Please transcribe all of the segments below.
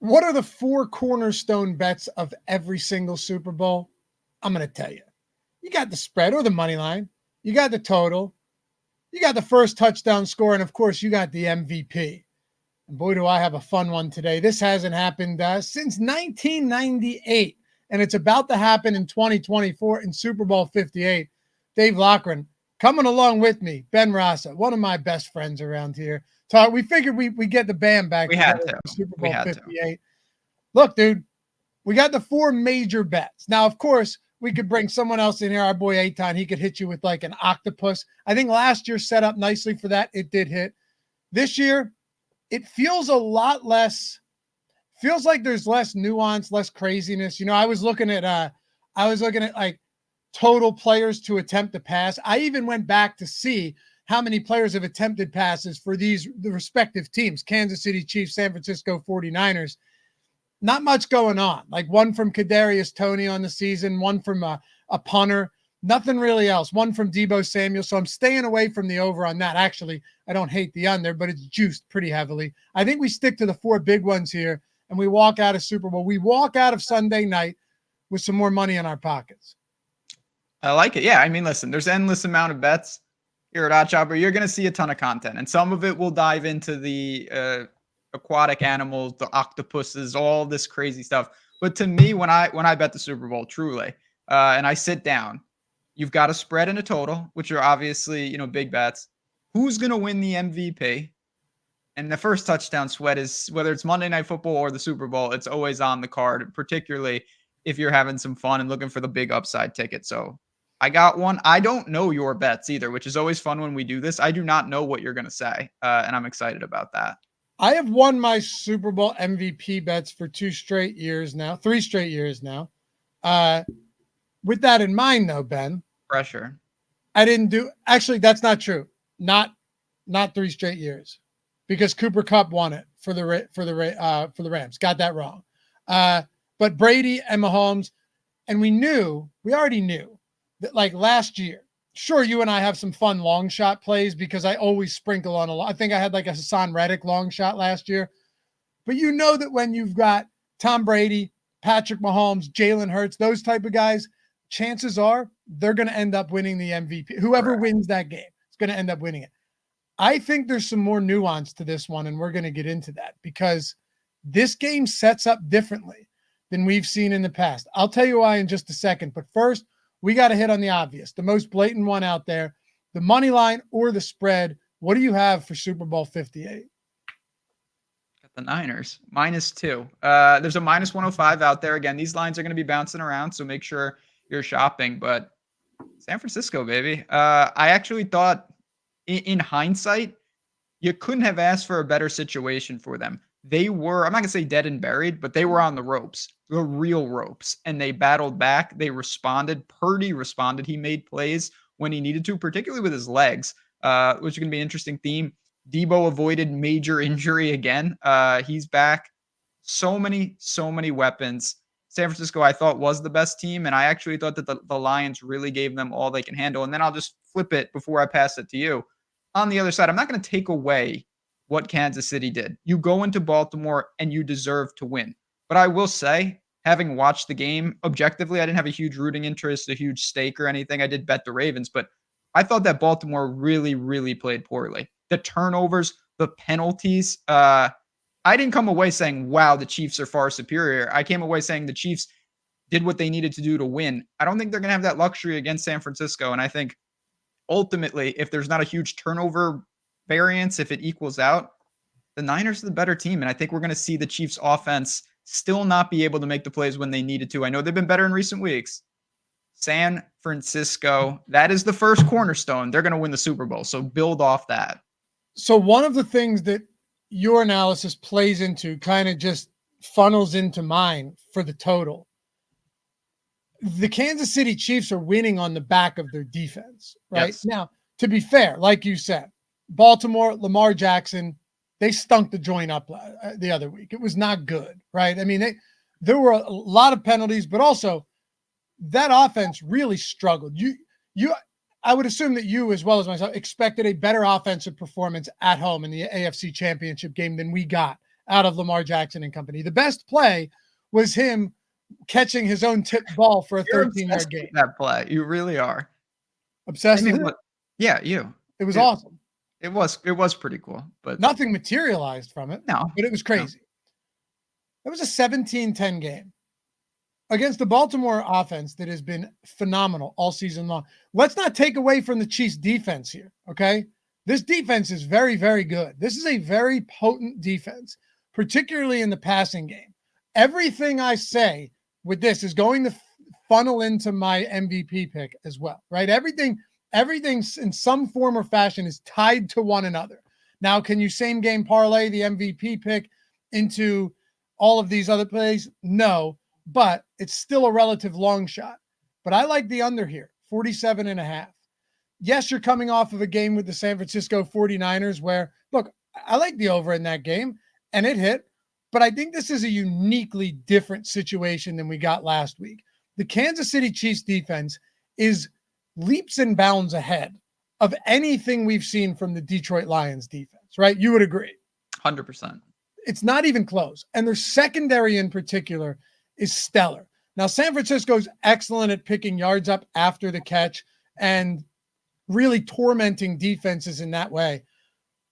What are the four cornerstone bets of every single Super Bowl? I'm going to tell you. You got the spread or the money line. You got the total. You got the first touchdown score. And, of course, you got the MVP. And, boy, do I have a fun one today. This hasn't happened since 1998, and it's about to happen in 2024 in Super Bowl 58. Dave Loughran coming along with me, Ben Rasa, one of my best friends around here. So we figured we get the band back We had to. for Super We Bowl had 58. Look, dude, we got the four major bets. Now, of course, we could bring someone else in here. Our boy Eitan, he could hit you with like an octopus. I think last year set up nicely for that. It did hit. This year, it feels a lot less, feels like there's less nuance, less craziness. You know, I was looking at like total players to attempt to pass. I even went back to see how many players have attempted passes for the respective teams, Kansas City Chiefs, San Francisco 49ers. Not much going on. Like one from Kadarius Toney on the season, one from a punter, nothing really else. One from Deebo Samuel. So I'm staying away from the over on that. Actually, I don't hate the under, but it's juiced pretty heavily. I think we stick to the four big ones here, and we walk out of Super Bowl. We walk out of Sunday night with some more money in our pockets. I like it. Yeah, I mean, listen, there's endless amount of bets here at OddsShopper. You're going to see a ton of content, and some of it will dive into the aquatic animals, the octopuses, all this crazy stuff. But to me, when I bet the Super Bowl, truly, and I sit down, you've got a spread and a total, which are obviously, you know, big bets. Who's going to win the MVP? And the first touchdown sweat is, whether it's Monday Night Football or the Super Bowl, it's always on the card, particularly if you're having some fun and looking for the big upside ticket. So I got one. I don't know your bets either, which is always fun when we do this. I do not know what you're going to say, and I'm excited about that. I have won my Super Bowl MVP bets for 3 straight years now. With that in mind, though, Ben, Pressure. I didn't do. Actually, that's not true. Not 3 straight years, because Cooper Kupp won it for the Rams. Got that wrong. But Brady and Mahomes, and we already knew that, like last year. Sure, you and I have some fun long shot plays because I always sprinkle on a lot. I think I had like a Hassan Reddick long shot last year. But you know that when you've got Tom Brady, Patrick Mahomes, Jalen Hurts, those type of guys, chances are they're going to end up winning the MVP. Whoever wins that game is going to end up winning it. I think there's some more nuance to this one, and we're going to get into that because this game sets up differently than we've seen in the past. I'll tell you why in just a second. But first, we got to hit on the obvious, the most blatant one out there, the money line or the spread. What do you have for Super Bowl 58? Got the Niners, -2. There's a -105 out there. Again, these lines are going to be bouncing around, so make sure you're shopping. But San Francisco, baby. I actually thought, in hindsight, you couldn't have asked for a better situation for them. They were, I'm not going to say dead and buried, but they were on the ropes, the real ropes, and they battled back. They responded. Purdy responded. He made plays when he needed to, particularly with his legs, which is going to be an interesting theme. Deebo avoided major injury again. He's back. So many weapons. San Francisco, I thought, was the best team, and I actually thought that the Lions really gave them all they can handle. And then I'll just flip it before I pass it to you. On the other side, I'm not going to take away what Kansas City did. You go into Baltimore and you deserve to win. But I will say, having watched the game objectively, I didn't have a huge rooting interest, a huge stake or anything. I did bet the Ravens, but I thought that Baltimore really played poorly. The turnovers, the penalties, I didn't come away saying, wow, the Chiefs are far superior. I came away saying the Chiefs did what they needed to do to win. I don't think they're going to have that luxury against San Francisco. And I think ultimately, if there's not a huge turnover variance, if it equals out, the Niners are the better team. And I think we're going to see the Chiefs offense still not be able to make the plays when they needed to. I know they've been better in recent weeks. San Francisco, that is the first cornerstone. They're going to win the Super Bowl. So build off that. So one of the things that your analysis plays into, kind of just funnels into mine for the total. The Kansas City Chiefs are winning on the back of their defense, right? Yes. Now, to be fair, like you said, Baltimore, Lamar Jackson, they stunk the joint up the other week. It was not good, right? I mean, there were a lot of penalties, but also that offense really struggled. I would assume that you, as well as myself, expected a better offensive performance at home in the AFC Championship game than we got out of Lamar Jackson and company. The best play was him catching his own tipped ball for a You're 13-yard gain. with that play. You really are. Obsessed with it? Yeah, you. It was awesome. It was pretty cool, but nothing materialized from it. No, but it was crazy. It was a 17-10 game against the Baltimore offense that has been phenomenal all season long. Let's not take away from the Chiefs defense here, okay? This defense is very, very good. This is a very potent defense, particularly in the passing game. Everything I say with this is going to funnel into my MVP pick as well, right? Everything in some form or fashion is tied to one another. Now, can you same game parlay the MVP pick into all of these other plays? No, but it's still a relative long shot. But I like the under here, 47.5. Yes, you're coming off of a game with the San Francisco 49ers where, look, I like the over in that game, and it hit. But I think this is a uniquely different situation than we got last week. The Kansas City Chiefs defense is leaps and bounds ahead of anything we've seen from the Detroit Lions defense, right? You would agree. 100%. It's not even close. And their secondary in particular is stellar. Now, San Francisco's excellent at picking yards up after the catch and really tormenting defenses in that way.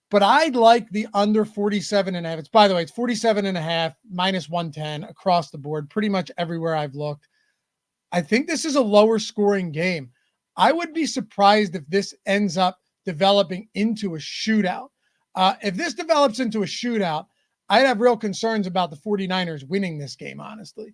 But I'd like the under 47.5. It's, by the way, it's 47.5 minus 110 across the board, pretty much everywhere I've looked. I think this is a lower scoring game. I would be surprised if this ends up developing into a shootout. If this develops into a shootout, I'd have real concerns about the 49ers winning this game, honestly,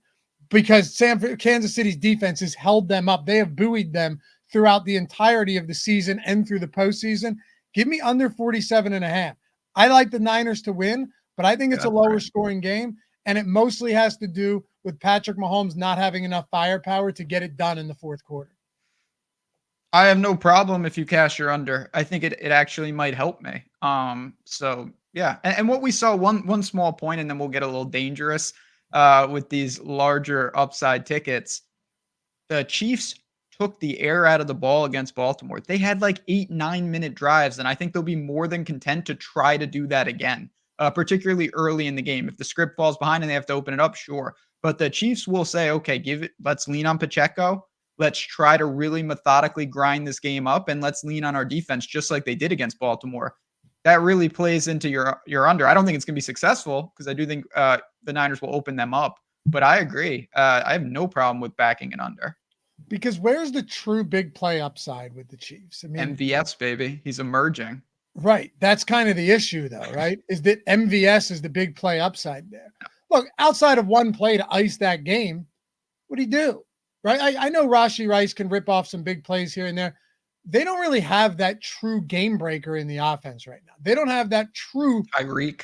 because Kansas City's defense has held them up. They have buoyed them throughout the entirety of the season and through the postseason. Give me under 47.5. I like the Niners to win, but I think it's a lower scoring game, and it mostly has to do with Patrick Mahomes not having enough firepower to get it done in the fourth quarter. I have no problem if you cash your under. I think it actually might help me. So yeah. And what we saw, one small point, and then we'll get a little dangerous with these larger upside tickets. The Chiefs took the air out of the ball against Baltimore. They had like 8-9 minute drives, and I think they'll be more than content to try to do that again, particularly early in the game. If the script falls behind and they have to open it up, sure. But the Chiefs will say, okay, let's lean on Pacheco. Let's try to really methodically grind this game up, and let's lean on our defense just like they did against Baltimore. That really plays into your under. I don't think it's going to be successful because I do think the Niners will open them up. But I agree. I have no problem with backing an under. Because where's the true big play upside with the Chiefs? I mean, MVS, baby. He's emerging. Right. That's kind of the issue, though, right? Is that MVS is the big play upside there. Look, outside of one play to ice that game, what do you do? Right? I know Rashee Rice can rip off some big plays here and there. They don't really have that true game breaker in the offense right now. They don't have that true Tyreek.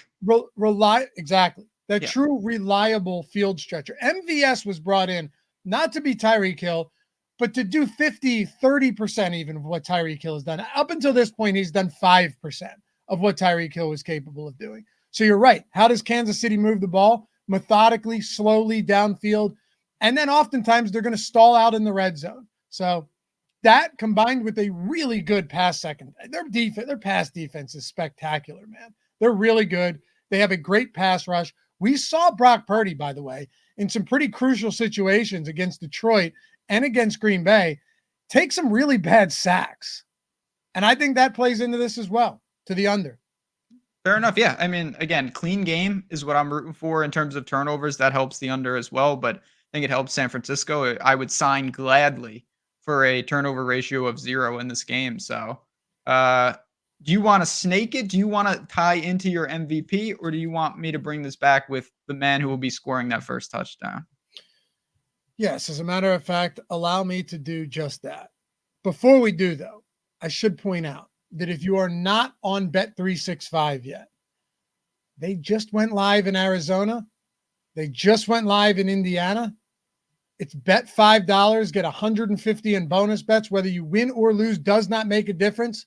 True reliable field stretcher. MVS was brought in not to be Tyreek Hill, but to do 30% even of what Tyreek Hill has done. Up until this point, he's done 5% of what Tyreek Hill was capable of doing. So you're right. How does Kansas City move the ball? Methodically, slowly downfield. And then oftentimes they're going to stall out in the red zone. So that combined with a really good pass second, their pass defense is spectacular, man. They're really good. They have a great pass rush. We saw Brock Purdy, by the way, in some pretty crucial situations against Detroit and against Green Bay, take some really bad sacks. And I think that plays into this as well, to the under. Fair enough. Yeah. I mean, again, clean game is what I'm rooting for in terms of turnovers. That helps the under as well, but I think it helps San Francisco. I would sign gladly for a turnover ratio of 0 in this game. So do you want to snake it? Do you want to tie into your MVP, or do you want me to bring this back with the man who will be scoring that first touchdown? Yes, as a matter of fact, allow me to do just that. Before we do, though, I should point out that if you are not on Bet365 yet, they just went live in Arizona. They just went live in Indiana. It's bet $5, get $150 in bonus bets. Whether you win or lose does not make a difference.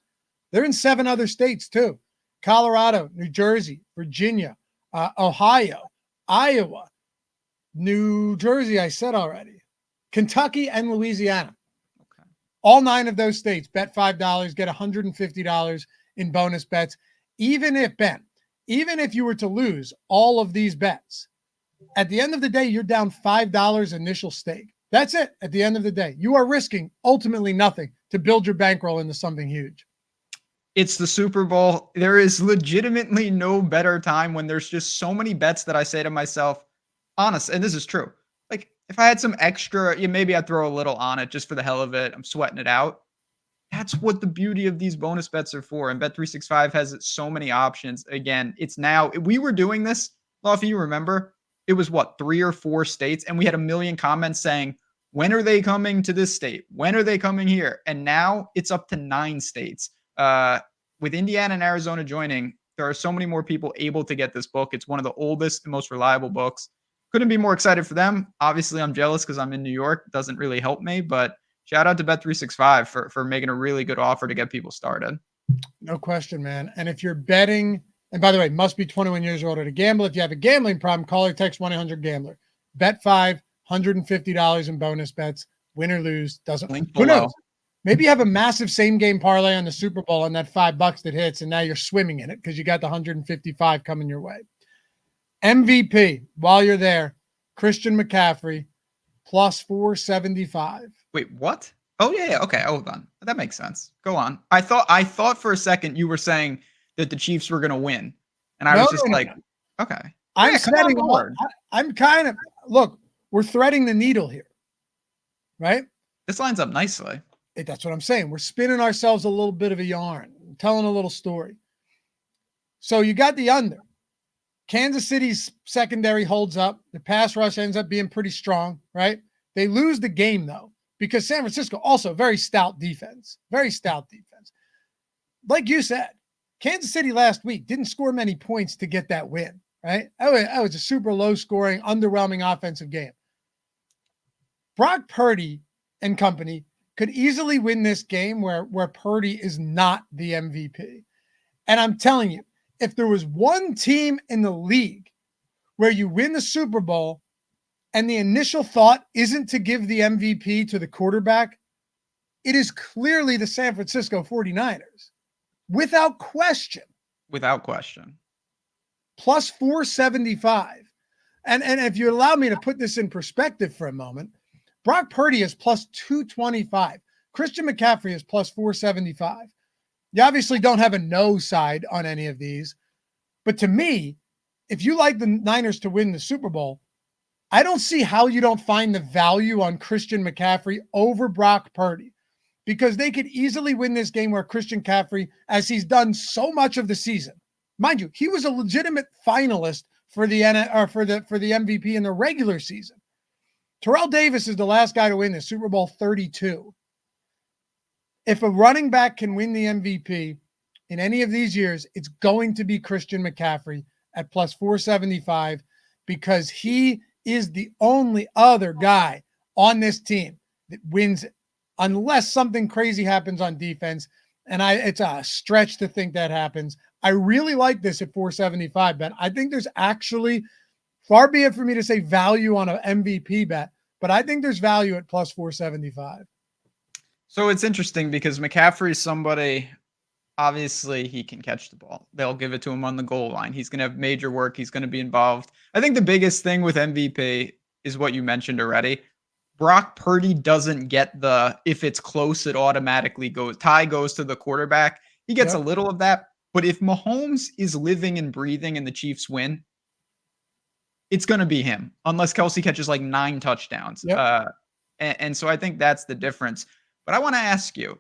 They're in 7 other states too. Colorado, New Jersey, Virginia, Ohio, Iowa, New Jersey, I said already, Kentucky, and Louisiana. Okay. All 9 of those states, bet $5, get $150 in bonus bets. Even even if you were to lose all of these bets, at the end of the day, you're down $5 initial stake. That's it. At the end of the day, you are risking ultimately nothing to build your bankroll into something huge. It's the Super Bowl. There is legitimately no better time when there's just so many bets that I say to myself, honest, and this is true. Like, if I had some extra, maybe I'd throw a little on it just for the hell of it. I'm sweating it out. That's what the beauty of these bonus bets are for. And Bet365 has so many options. Again, it's now, we were doing this, if you remember, it was what, 3 or 4 states, and we had a million comments saying, when are they coming to this state? When are they coming here? And now it's up to 9 states. With Indiana and Arizona joining, there are so many more people able to get this book. It's one of the oldest and most reliable books. Couldn't be more excited for them. Obviously, I'm jealous because I'm in New York. It doesn't really help me, but shout out to Bet365 for making a really good offer to get people started. No question, man. And if you're betting, and by the way, must be 21 years or older to gamble. If you have a gambling problem, call or text 1-800-GAMBLER. Bet $5, $150 in bonus bets. Win or lose, doesn't. Link Who below. knows? Maybe you have a massive same game parlay on the Super Bowl and that $5 that hits, and now you're swimming in it because you got the 155 coming your way. MVP, while you're there, Christian McCaffrey, plus 475. Wait, what? Oh, yeah. Okay, hold on. That makes sense. Go on. I thought for a second you were saying that the Chiefs were going to win. And I was just like, okay. I'm setting board. I'm kind of, look, we're threading the needle here, right? This lines up nicely. That's what I'm saying. We're spinning ourselves a little bit of a yarn, telling a little story. So you got the under. Kansas City's secondary holds up. The pass rush ends up being pretty strong, right? They lose the game, though, because San Francisco also very stout defense. Very stout defense. Like you said, Kansas City last week didn't score many points to get that win, right? That was a super low-scoring, underwhelming offensive game. Brock Purdy and company could easily win this game where Purdy is not the MVP. And I'm telling you, if there was one team in the league where you win the Super Bowl and the initial thought isn't to give the MVP to the quarterback, it is clearly the San Francisco 49ers. Without question. Without question. Plus 475. And if you allow me to put this in perspective for a moment, Brock Purdy is plus 225. Christian McCaffrey is plus 475. You obviously don't have a no side on any of these. But to me, if you like the Niners to win the Super Bowl, I don't see how you don't find the value on Christian McCaffrey over Brock Purdy, because they could easily win this game where Christian McCaffrey, as he's done so much of the season, mind you, he was a legitimate finalist for the MVP in the regular season. Terrell Davis is the last guy to win the Super Bowl 32. If a running back can win the MVP in any of these years, it's going to be Christian McCaffrey at plus 475, because he is the only other guy on this team that wins unless something crazy happens on defense. And it's a stretch to think that happens. I really like this at 475, Ben. I think there's actually, far be it for me to say value on an MVP bet, but I think there's value at plus 475. So it's interesting because McCaffrey is somebody, obviously he can catch the ball. They'll give it to him on the goal line. He's going to have major work. He's going to be involved. I think the biggest thing with MVP is what you mentioned already. Brock Purdy doesn't get the, if it's close, it automatically goes, tie goes to the quarterback. He gets a little of that. But if Mahomes is living and breathing and the Chiefs win, it's going to be him, unless Kelsey catches like 9 touchdowns. And so I think that's the difference. But I want to ask you,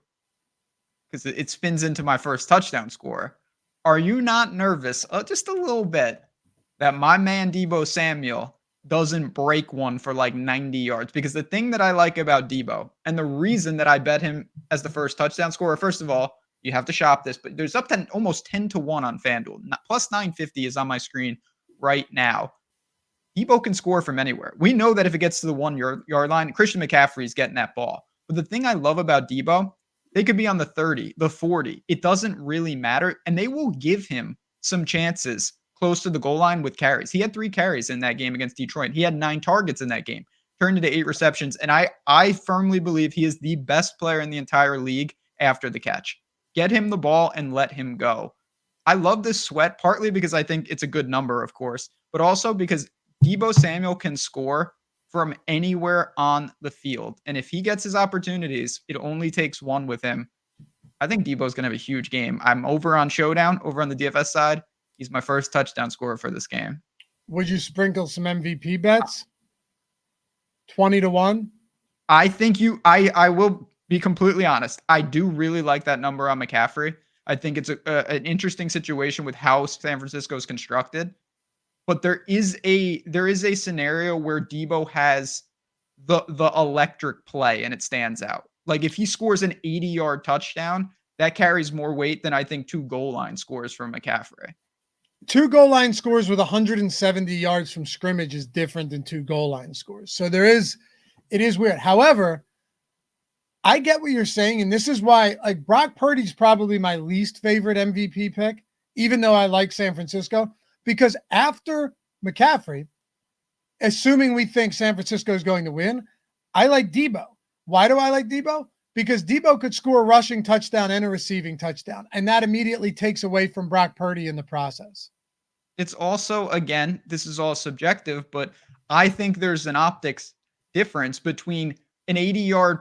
because it spins into my first touchdown score. Are you not nervous, just a little bit, that my man Deebo Samuel doesn't break one for like 90 yards? Because the thing that I like about Deebo, and the reason that I bet him as the first touchdown scorer, first of all, you have to shop this, but there's up to almost 10-1 on FanDuel. Plus 950 is on my screen right now. Deebo can score from anywhere. We know that if it gets to the 1-yard line, Christian McCaffrey is getting that ball. But the thing I love about Deebo, they could be on the 30, the 40. It doesn't really matter. And they will give him some chances close to the goal line with carries. He had 3 carries in that game against Detroit. He had 9 targets in that game, turned into 8 receptions. And I firmly believe he is the best player in the entire league after the catch. Get him the ball and let him go. I love this sweat, partly because I think it's a good number, of course, but also because Deebo Samuel can score from anywhere on the field. And if he gets his opportunities, it only takes one with him. I think Deebo's going to have a huge game. I'm over on Showdown, over on the DFS side. He's my first touchdown scorer for this game. Would you sprinkle some MVP bets? 20-1? I think I will be completely honest. I do really like that number on McCaffrey. I think it's an interesting situation with how San Francisco is constructed. But there is a scenario where Deebo has the electric play and it stands out. Like if he scores an 80-yard touchdown, that carries more weight than I think 2 goal line scores from McCaffrey. 2 goal line scores with 170 yards from scrimmage is different than 2 goal line scores. So it is weird. However, I get what you're saying, and this is why like Brock Purdy's probably my least favorite MVP pick, even though I like San Francisco, because after McCaffrey, assuming we think San Francisco is going to win, I like Deebo. Why do I like Deebo? Because Deebo could score a rushing touchdown and a receiving touchdown, and that immediately takes away from Brock Purdy in the process. It's also, again, this is all subjective, but I think there's an optics difference between an 80-yard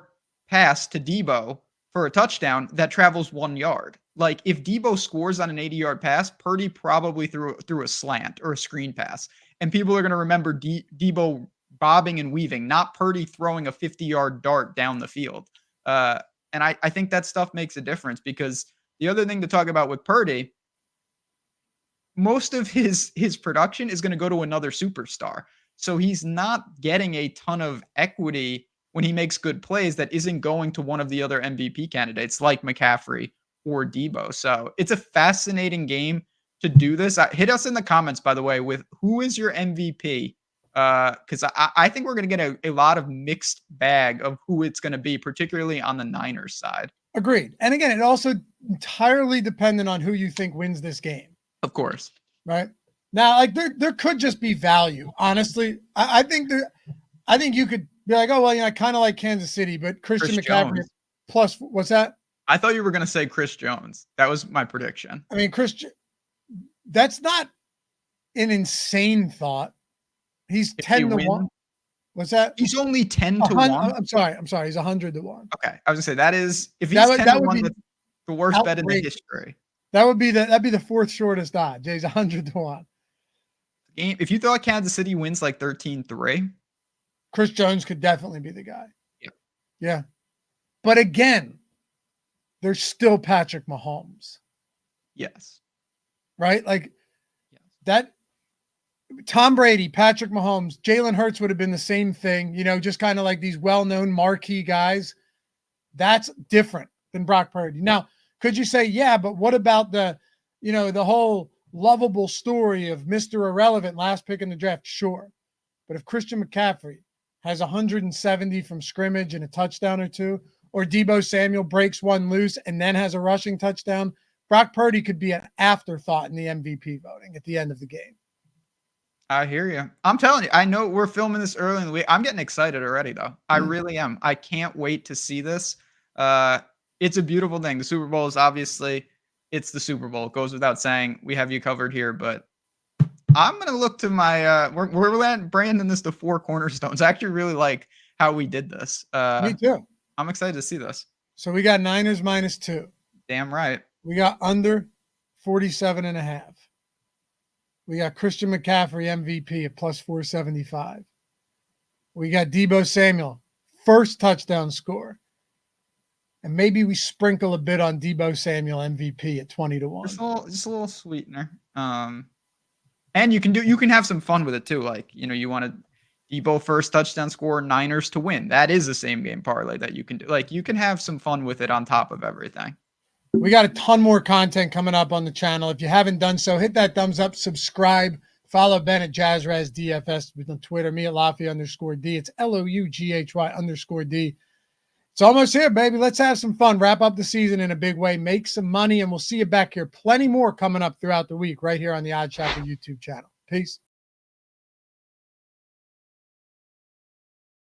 pass to Deebo for a touchdown that travels 1 yard. Like if Deebo scores on an 80-yard pass, Purdy probably threw a slant or a screen pass, and people are going to remember Deebo bobbing and weaving, not Purdy throwing a 50-yard dart down the field. And I think that stuff makes a difference, because the other thing to talk about with Purdy, most of his production is going to go to another superstar. So he's not getting a ton of equity when he makes good plays that isn't going to one of the other MVP candidates like McCaffrey or Deebo. So it's a fascinating game to do this. Hit us in the comments, by the way, with who is your MVP, because I think we're going to get a lot of mixed bag of who it's going to be, particularly on the Niners side. Agreed. And again, it also entirely dependent on who you think wins this game. Of course. Right? Now, like there could just be value. Honestly, I think you could be like, oh, well, I kind of like Kansas City, but Christian McCaffrey Jones. plus, what's that? I thought you were going to say Chris Jones. That was my prediction. I mean, that's not an insane thought. He's 10-1. What's that? He's only 10-1. I'm sorry. He's 100-1. Okay. I was gonna say that is, if he's 10-1, that's the worst bet in the history. That'd be the fourth shortest odds. He's 100-1. If you thought Kansas City wins like 13-3, Chris Jones could definitely be the guy. Yeah. Yeah. But again, there's still Patrick Mahomes. Yes. Right? Like that Tom Brady, Patrick Mahomes, Jalen Hurts would have been the same thing, just kind of like these well-known marquee guys. That's different than Brock Purdy. Now, could you say, yeah, but what about the whole lovable story of Mr. Irrelevant, last pick in the draft? Sure. But if Christian McCaffrey has 170 from scrimmage and a touchdown or two, or Deebo Samuel breaks one loose and then has a rushing touchdown, Brock Purdy could be an afterthought in the MVP voting at the end of the game. I hear you. I'm telling you, I know we're filming this early in the week. I'm getting excited already, though. I really am. I can't wait to see this. It's a beautiful thing. The Super Bowl is obviously, it's the Super Bowl. It goes without saying. We have you covered here, but I'm going to look to my, we're branding this to 4 cornerstones. I actually really like how we did this. Me too. I'm excited to see this. So we got Niners -2. Damn right. We got under 47.5. We got Christian McCaffrey MVP at +475. We got Deebo Samuel, first touchdown score. And maybe we sprinkle a bit on Deebo Samuel MVP at 20-1. Just a little sweetener. And you can have some fun with it too. Like, you want to Deebo first touchdown score, Niners to win. That is the same game parlay that you can do. Like, you can have some fun with it on top of everything. We got a ton more content coming up on the channel. If you haven't done so, hit that thumbs up, subscribe, follow Ben at JazzRaz DFS on Twitter, me at Laffy_D. It's LOUGHY_D. It's almost here, baby. Let's have some fun. Wrap up the season in a big way, make some money, and we'll see you back here. Plenty more coming up throughout the week right here on the OddsShopper YouTube channel. Peace.